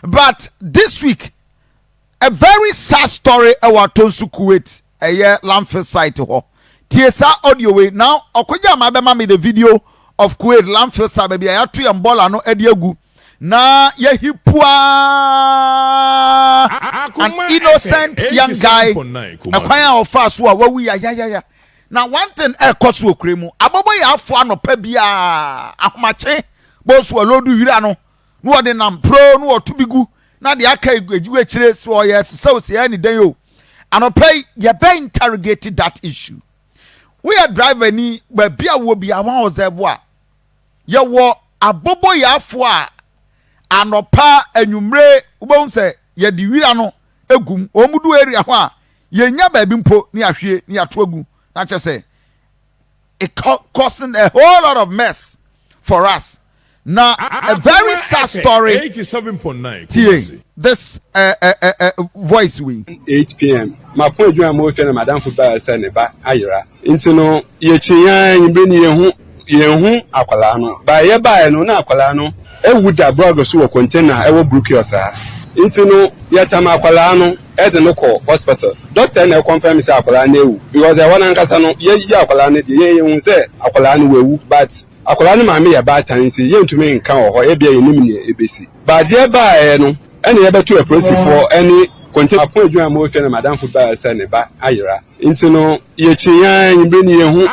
But this week, a very sad story about Atonsu Kuwait, a year landfill site. TSA audio way now. Okoja mabema me the video of Kuwait landfill site. Baby, I had to yambola no ediagu. Na ye hipwa an innocent young guy. A kwaya of fast wa we ya. Now one thing kosu okremu. Abobo ya afwa no pebia ahomache. Boss wa lodu wira no. No de nam pro no tubigu. Na de aka ejiwe chire so yes so say any day yo. Anopay ye be interrogated that issue. We are driver ni we bia wo bia wan ozebo ye wo abobo ya afwa anopa anwumre ubon se ye di wira no egum omudu area ho a ye nya ba bi mpo ni ahwe ni ato agu na che say it causing a whole lot of mess for us. Now a very sad story. 87.9 this voice we 8 p.m. my point you am mo fe na madam football say ne ba ayira nti no ye chiyan be ni ye hu akwala no ba ye ba no na akwala no ewuda blog so wo container ewo brookio sa nti no ye tama akwala no e de no call hospital doctor na confirm say akwala na ewu because e wona nkasa no ye yi akwala na de ye hu say akwala na wewu but akwala na maame ye ba tan say ye ntumi nka wo ho e bia ye nim ne ebesi ba de ba no ene ye beto a process for any container point you am mo fe na madam football say ne ba ayira nti no ye chiyan be ni ye hu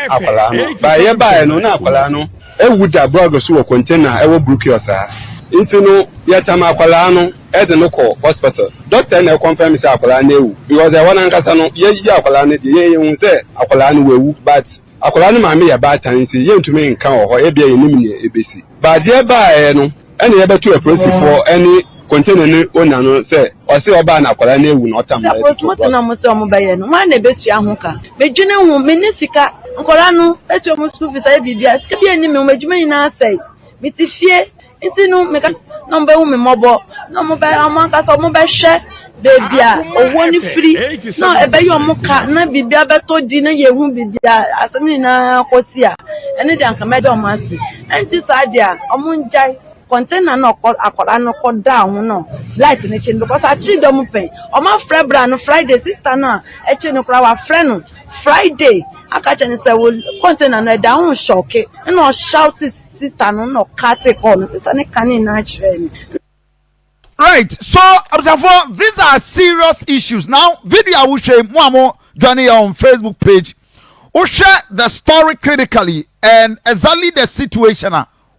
akwala no ba ye ba no na akwala no ewuda blog so wo container ewo brookio sa nti no ye tama akwala no e de no call hospital doctor na confirm say akwala na ewu because e wona nkasa no ye yi akwala na de ye hu say akwala na wewu but akwala na maame ye ba tan say ye ntumi nka wo ho e bia ye nim ne ebesi ba de ba no ene ye beto a process for any container ni ona no say o se oba na akwala na ewu na otam na e na mo se o mo baye no ma na betu ahu ka medwene hu menisika nkola no etu mo school fees bibia sika bia ni me medwuma ni na asai mitifie nti no me ka no be hu me mobo no mo ba amanka so mo be hwe bebia owo ni free no e be yo mo ka na bibia beto di na ye hu bibia asemi na kosia ene de anka me de o ma si nti sadia o mo njai container no akola no ko down no light ni chin because a chi do mu pen o ma frɛ bra no Friday sister no e chi no kra wa frɛ no Friday aka che ni say container no down shock no shout sister no cut call no sister ne kan na chire ni. Right, so observe these are serious issues. Now video I will share more journey on Facebook page. We share the story critically and exactly the situation.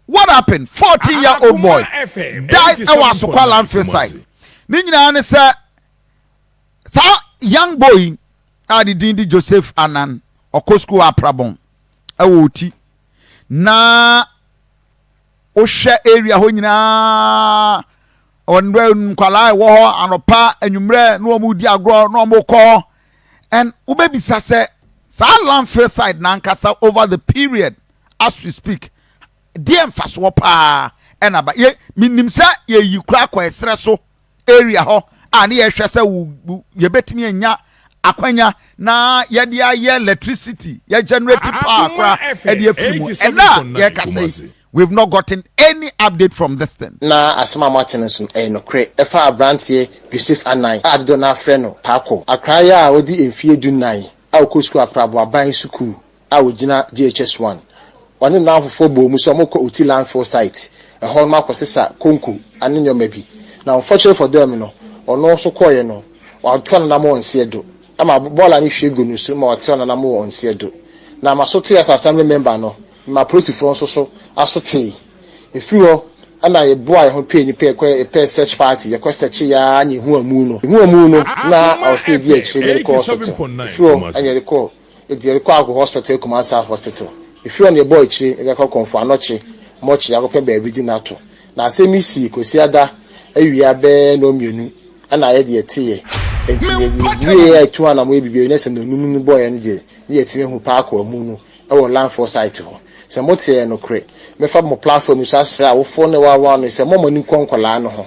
What happened? 14-year-old boy died at Atonsu Landfill site. Ninyina say young boy Adidindi Joseph Anan Okosku Aprabon ewoti na o share area ho nyina onwe nkwala wo ho anopa anwumre no omu di agro no omu ko and ubebisa say sa landfill site na nkasa over the period as we speak dear mfaso pa ena ba ye minimsa ye yikura kwa esre so area ho ani ye hwese ye betimi anya akwanya na ye dia ye electricity ye generating power kra e dia fimu and na ye ka say we've not gotten any update from this thing na asema martinus no kre efa abrantie Yusuf Anan addo na frɛ no Paako akraya a odi efie dunnan a okosku aprabo aban suku a ogina GHS1 one na afofo bomu so moko uti landfill site e hon ma kwosesa konku ane nyoma bi na unfortunately for them no ono so koye no wa to na mo onse do ama bola ni hwe gonu so ma wa to na mo onse do na masote as assembly member no ma prosifo so asote efi ho ana ye boy ho pe ni pe search party ye search ya anyi hu amu no na o se di actually call hospital efi ho anya call e di call hospital kuma South hospital. If you on your boy chi, you can come for anoche, much you can be reading that. Now, say me see, because other you are bare no munu, and I had your tea. And we are 2 and maybe be honest and the moon boy and yet who park or moon or land for sight. Some more say no crate. Me for more platform is as I will phone one is a moment in Concolano.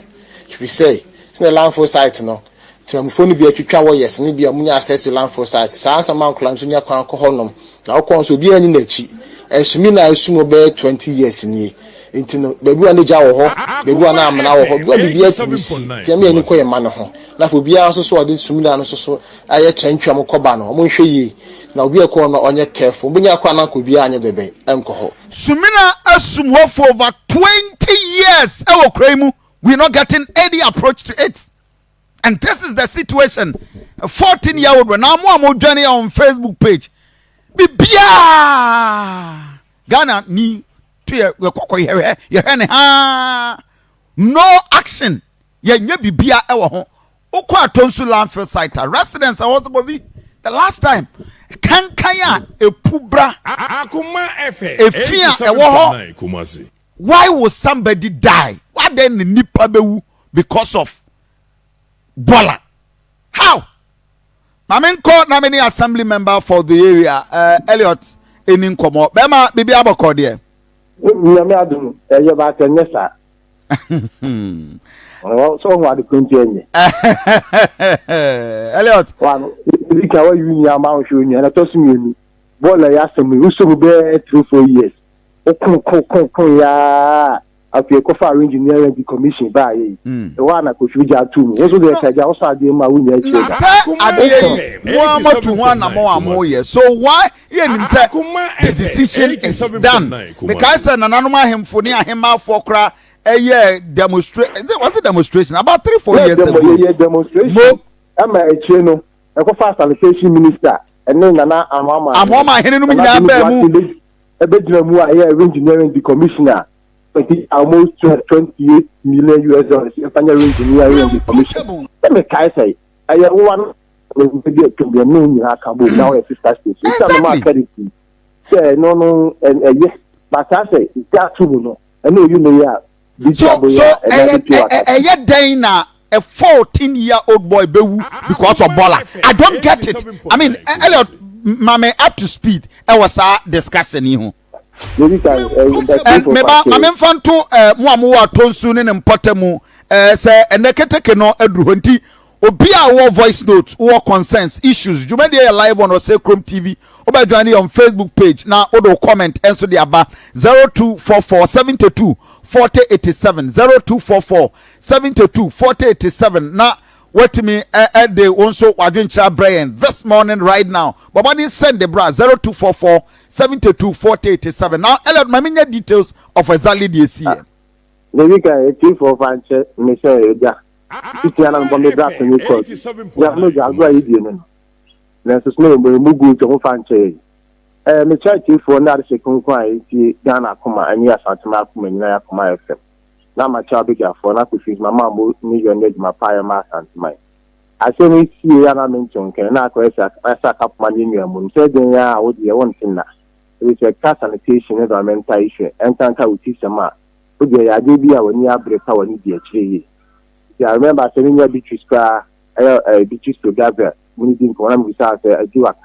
If we say, it's the land for sight no. To phone be a quick yes, and be a moon access to land for sight. Sans amount climbs in your conco honum. Now, cons will be any nachi. And Sumina assume 20 years in ye. nti no beebi wa ne gya wɔ hɔ beebi wa na amena wɔ hɔ bi bibi atibisi tia me ani kɔ yɛ ma no ho na fo bia nso so ɔde sumina no so ayɛ kyɛntwa mo kɔba no mo nhwɛ yi na obi ekɔ no onye careful bunya akwa na ko bia anye bebe enko ho sumina asum ho for over 20 years e wo kraimu we not getting any approach to it. And this is the situation. A 14-year-old when I'm journey on Facebook page. Bibia Ghana ni to your no action. Ye bibia ewo ho. Ukwa Atonsu Landfill site residents are also be the last time. Kankaya e pubra akuma efe efia ewo ho. Why would somebody die? Why then the nipa bewu because of Bola? How? Mamen called na many assembly member for the area. Elliot in Nkomo. Bema bibi abako there. Nyame adum eye ba kenyesa. So what the continue. Elliot. One dika wa yu nya ma hwe nya na to sumi enu. Bola ya sami uso be 3-4 years. Okun ya afie kofa engineering the commission ba yi the one ko shuja tu me so dey kaja o sa dey ma wunya eche da mo to one na mo amoye so why ye nim say the decision is done because nanano ahemfo ni ahema afo kra demonstration was a demonstration about 3-4 years ago yeah demonstration ama eche no e kofa sanitation minister ene nana amama hene no nyina ba mu Ebedinamu aye engineering the commissioner almost $28 million engineering the commission. Let me say aye one maybe to be no ni akabo now a sister station. It's not credit. Say no yes but I say that too no. I know you know ya. So aye den na a 14-year-old boy bewu because of Bola. I don't get it. I mean Elliot Mame up to speed. I was a discussion here. Mame fanto mo wa Atonsu ne mpotemu say eneketeke no aduru nti obi a wo voice note wo concerns issues juma dey live on Chrome TV oba join on Facebook page na odo comment enso dey aba 0244 72 4087 0244 72 4087 na what me they also wadwincha Brian this morning right now. Babani send the bra 0244 72 4087. Now Elliot maminya details of exactly the year. Nevika chief of Anche Michelle Eja. Itiana bombe bra to you call. Ya no jagwa idi no. Na so no mugu to fanche. Me church chief for na sekun kwa iti Ghana kuma ani asantuma kuma nyina ya kuma FM. Na ma cha big for na ku fees mama mo million need my fire mass and my I say we see ya na mention ke na ko esa kap mani nwa mu say den ya wo de won tin na it is a sanitation environmental issue entanka uti sama wo de ya de bi a woni abreka woni de akire yi I remember saying ya beaches ka beaches to gather we need ko na mu sa say ajiwa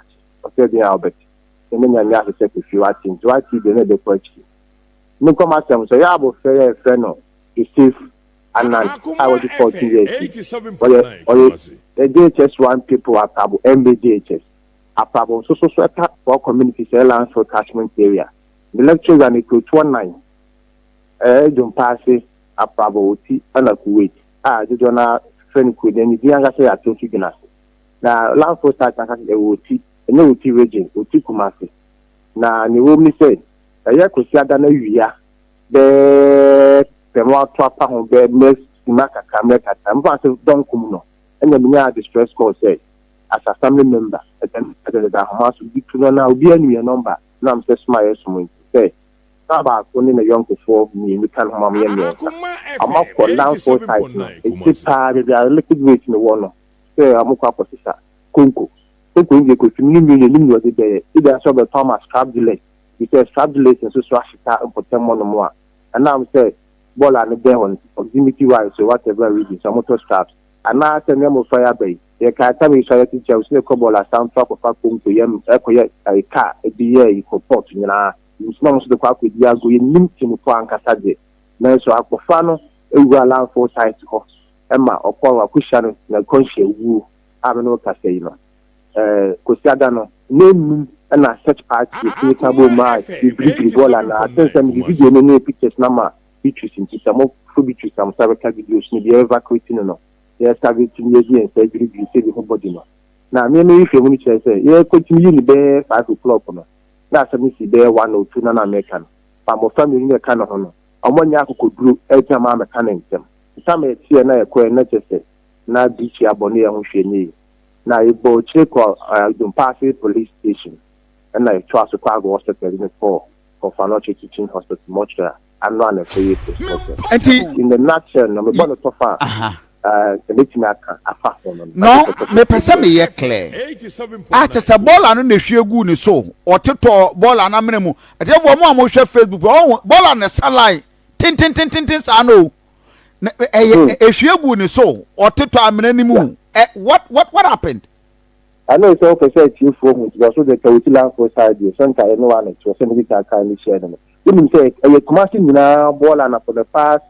o say den Albert enya nya se se fi watin to ati de na de ko achi no come asem so ya bo fair no is safe and I was 14 years. The DHS1 people are Prabo, MBDHS. A Prabo, so for communities, airlines for catchment area. The lectures are equal to 19. John Passy, a Prabo, and a Kuwait. The Jonah friend could then the younger say at Turkey Gnassi. Now, land for start and a Woti, a new region, Uti Kumasi. Now, the woman said, a year could see that the more trapper on bed makes Maka Kameka. I'm going to don't come no. And the distress call said, as a family member, at the house will be to now be a new number. Now I'm just my estimate. Say, about only a young before me, we can't have me. I'm up for land for type. It's tired, they are liquid weight in the water. Say, I'm up for sister. Kunko. Kunko, you could million was the day. Either saw the Thomas scrap delay. He says, scrap delay and so Swashita and for 10 more. And now I'm saying, Bola and the on proximity wise, so whatever reason, some motor straps. And now I tell them of fire bay. They can't tell me, so I teach you, so Bola sound top of a pump to yam, a car, a beer, you could port, you know, it's not the quack with Yago in Nimkin for Ancasade. Now, so I profano, it will allow 4 sides of Emma or Paul or Cushion, and a conscious woo, I don't know, Casino. Cosiadano, name and a search party to table my the ball and I send some video no pictures number beaches in some of beaches some Saraka videos ni be evacuating no they are starting to and surgery be say the whole body no now me if you want to say yeah continue ni be 5 o'clock no na some see be 1 or 2 na American but my family ni kind of no omonya akokoduru etia ma mechanic them some etie na ekwe na chese na beach abone ya hwehwe na ibo cheko Dumpasi police station and I trust to go hospital for financial teaching hospital much and run a free in the nutshell no me born to far no me pese me ye clear chese ball no na hwiegu ni so oteto ball na mene mu ade wo mo amhwe Facebook ball na salai tin sa no hwiegu ni so oteto amene ni mu what happened? I know it's all for say you for me because the Kawitila for side you center anyone it was something that kindly share them. You say a commercial ball and for the past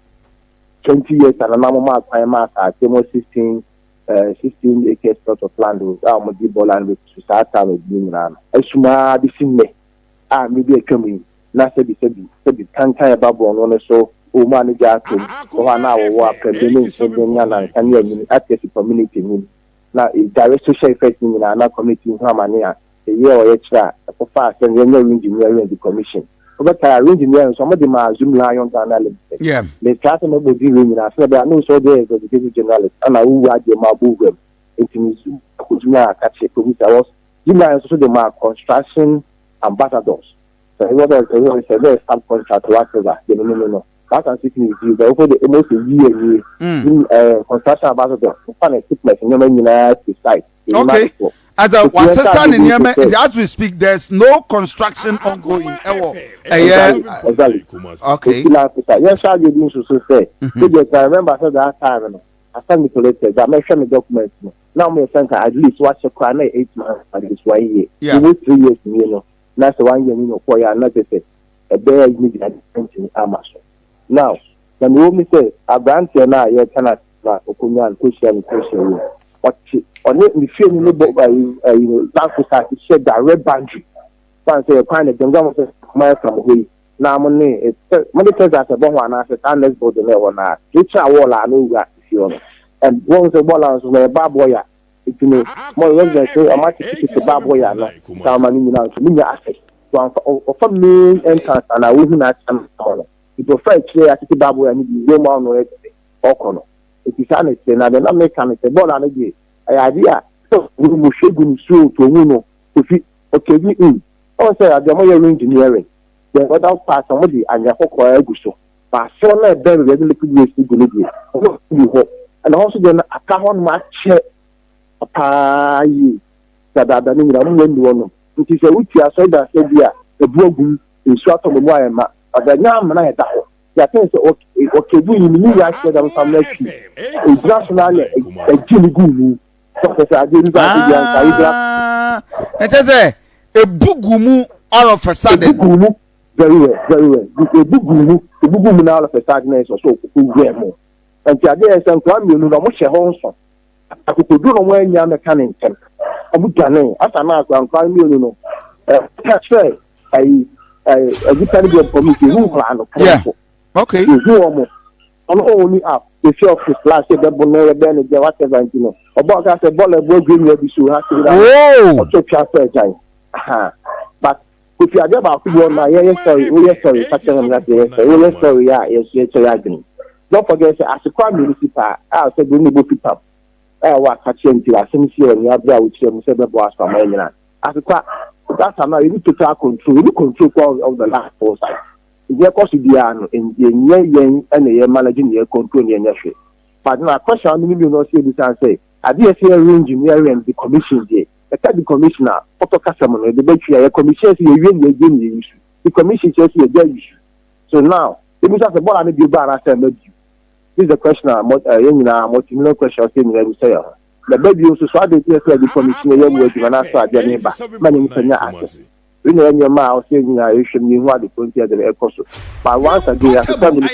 20 years and a normal time at almost 16 acres plot of land with our ball and with start time of being ran. Esuma the same maybe a coming Nasa be can't tie a bubble on one so who manage to for an hour walk and can you access the community na direct social effect in na community Hamania a year or extra for fast and engineering the commission. But engineering some of them are Zoom lion analysis. Yeah. They try to make the deal in I said I know so there is educated journalist and I who had the Mabu into Kuzuma catch a committee was Zoom lions also the construction ambassadors. So it was a very subcontract whatever. No. That and sitting with you, over the almost a year construction ambassador, fun equipment in the site. Okay. As a Wassan in Yemen, as we speak, there's no construction ongoing. Exactly. Okay. Yes, I didn't say. I remember that time, I sent me collected, I mentioned the documents. Now, me sent at least watch a crime 8 months and this 1 year. Yeah. 3 years, you know. That's 1 year, you know, for your not to say a bear immediate attention in Amazon. Now, when you me say a branch na you cannot okunya and question what on it me feel me book by that to set direct boundary. But say kind of them go my from way. Now money it money tells us about one as a let's go the level na. It's a wall I know that you and once the balance of a bad boy it me more than say I might it's a bad boy na. So money now to me access. So for me entrance and I wouldn't ask them. It was very clear at the Babu and the Roman or Ocono. It is honest, and I don't make a ball on the idea. So we will show you to Uno to fit okay. Also, at the more engineering, the other part somebody and your Hoko Guso. But so let very liquid waste to Bolivia. And also, then a common match a pie that I don't know. It is a witty I said that the broken in short of the wire. The young man I thought that is okay. Do you mean I said I'm some next week? It's nationally a Jimmy Guru. It is a bugumu all of a sudden. Very well. The bugumu all of a sudden or so. And there is some time you know much a home. I could do no way near mechanic. I would can as a man and climb you know. That's right. A good committee who plan of okay. You only up the show of his last year, but no, then whatever you know. About that, a ball of green will be so happy. Oh, but if you are about to go on my sorry, sorry, yes, don't forget, as a crime municipal, I'll say, bring the book up. What catching to us, sincere, and you have there with you, several boss from England. As a that's how you need to take control. You control of the last four sides. If you are possible in the and managing your control in your ship. But now, question you not see this and say, I did see a engineering the commission there. The commissioner, auto customer, the battery, a commission, you really gain the issue. The commission says you a issue. So now, if you have the ball and you bar, I said, this is the question, multi-million question, I say. The baby also saw the commissioner when I saw their neighbor. We know in your mouth saying I should mean what the country at the airport. But once again, I family.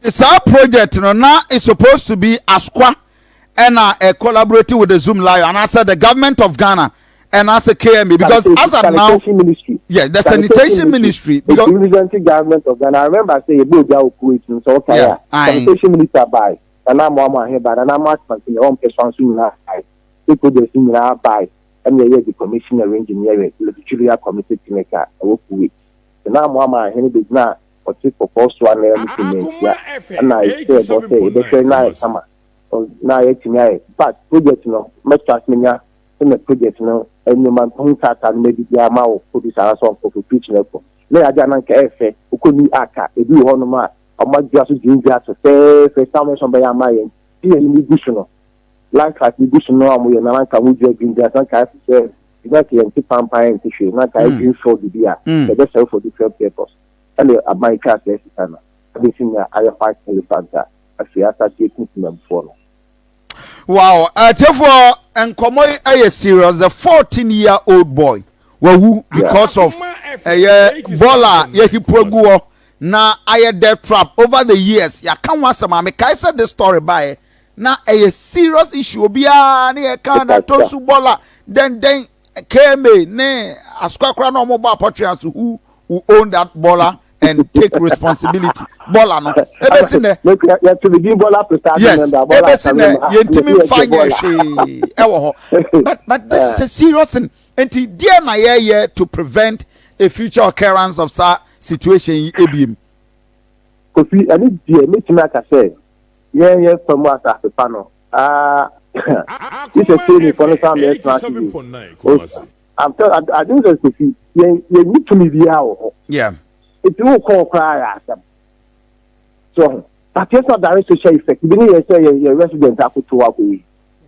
It's our project, you know, now it's supposed to be Asqua and collaborating with the Zoom Lion. And I said the government of Ghana and as a KMA, because as of now, ministry. Yes, the sanitation ministry. Because the representing government of Ghana. I remember saying about that equation. So okay, Yeah, sanitation minister by, and I'm one here, but and I'm not something your own person soon now. People they see now by, and the commissioner engineering, the Julia committee to make a work with. And I'm one here big now, or take for post one and I say about the night summer. Now but project much as me in the project and you man and maybe the amount of put this as on for preaching level. Lay a Janan Cafe, who could be aka, a do on my or my just doing that to say some by my end. See an additional. Like additional, we and I can drink that and can say, not the anti vampire tissue, not I do for the beer, that's all for different purpose. And my cat, yes, I've been seeing a 5 elephant. I see I started taking them before. Wow, therefore, and Komoy a serious, the 14-year-old boy, who because of a bola, he proguo, na a death trap over the years. Ya can't want some. I said the story by now a serious issue. Be a kind of Atonsu bola, then came ne a squawk no mobile portraits who own that bola. And take responsibility. Bola no. Yes, but this is a serious thing. And dear na here to prevent a future occurrence of such situation in ABM. Kofi, I need to make like I say. Yeah, from what as a panel. This is a for the I think that Kofi, you need to be the Yeah. It will call cry so, but it's not direct social effect. You need to say your resident have to walk away.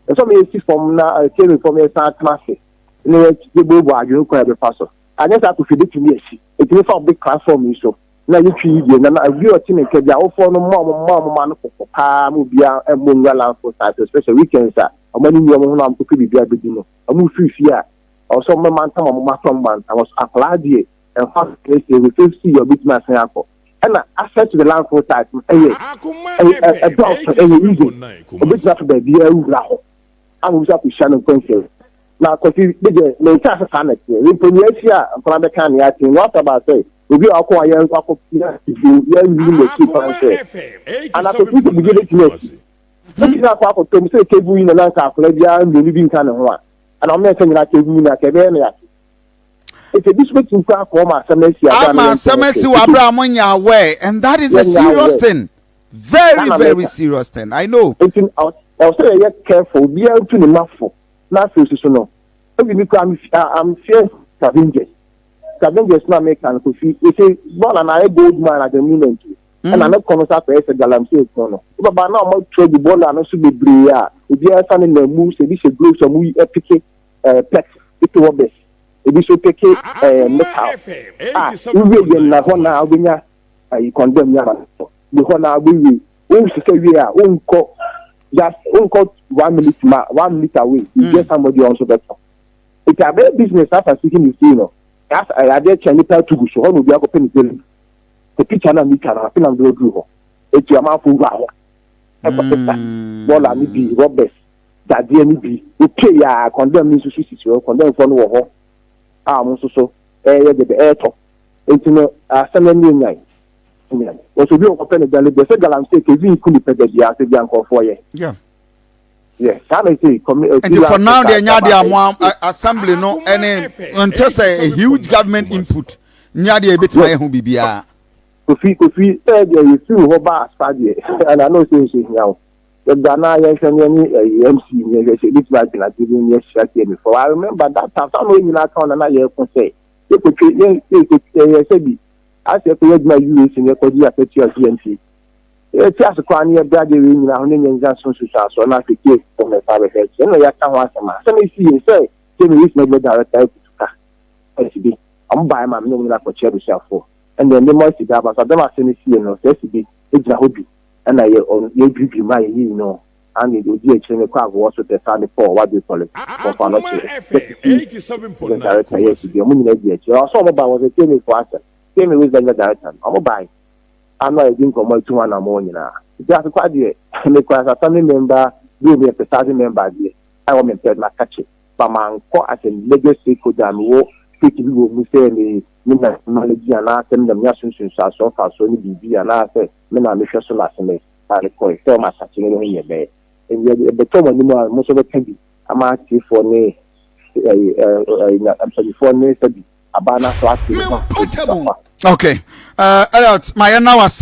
And some may see from now, came from a start massive. You know, the bobo are you require the pastor. I just have to feed it to me. It will form big class for me. So now you treat you, and I view a team and can all for no more man for palm, will be a moon well for that, especially weekends. I'm many young to be a beginner. I move free fear. Or some man, some man, I was applied here. And first place we will see your business example. And I said to the land for that, a doctor, a business to be a rule. I was up with Shannon Quincy. Now, because you did the Casa Sanet, in Puniasia, from the Canyon, what about say? We will acquire young couple if you keep on saying. And I could begin it to me. This is our papa to say, Kebu in the Lanka, Flavia, and the living kind of one. And I'm not saying that Kebu in a Kevania. It's a district in Kwakoma, Semesi Abramonya away, and that is a serious thing. Very serious thing. I know. I'll say, yet careful, be able to the mouthful. Not so no. I'm fear scavengers. Scavengers not make an coffee. It's a ball and I gold man at the moment. And I'm not going to say a galamsey corner. But now I'm not trade the ball and also be bria. If you are standing the moves, a dish of groups of we epic plex, it will best. Ebi so take metal. We will na ho na abenya I condemn ya. The ho na we we say we are unko just unko 1 minute 1 minute away. You get somebody also better. It's a very business after speaking with you know. As I did change to go so no be go penny daily. The picture na me can I feel am do ho. It's your mouth for wow. Bola ni bi Roberts. That dey ni bi. Okay ya condemn me so so condemn for no ho. So the air top into no assembly night. Was to be open the little galam say we could pay the Bianco for you. Yeah. Yes, I say and for now the Nyadi assembly no any until say a huge government input. Nyadi a bit my home bibia. Kofi said you feel hoba study and I know say now. The Ghana MC it's like giving yes before. I remember that time some in account and I say you could say I said my US in your Kodia GNC. It's just a quania brother in our name Johnson so not to take from the private head. You know you can't want some. Let me see and say, give me this maybe director to I'm buying my name like a chair yourself for. And then the most is about so I don't see no it's a hobby. And I on your beauty, my you know, and you do the crowd was with the Sunday for what do you call it? For not 87.9. Yes, the money. You also about was a thing for us. Tell me with the director. I'm buying. I'm not doing for more 2 1 morning now. Just quite dear. Because a family member, do me a presiding member. I want to tell my catch it. Pamanko as a legacy could am speak to you, say, Mina knowledge and ask them the Yasun so far, so be and I say, Mina Misha Solasime, and the point, so much in your bed. And yet, the Tom most of the time, I'm asking for me, I'm sorry, for me, Abana class. Okay. Elliot, my now was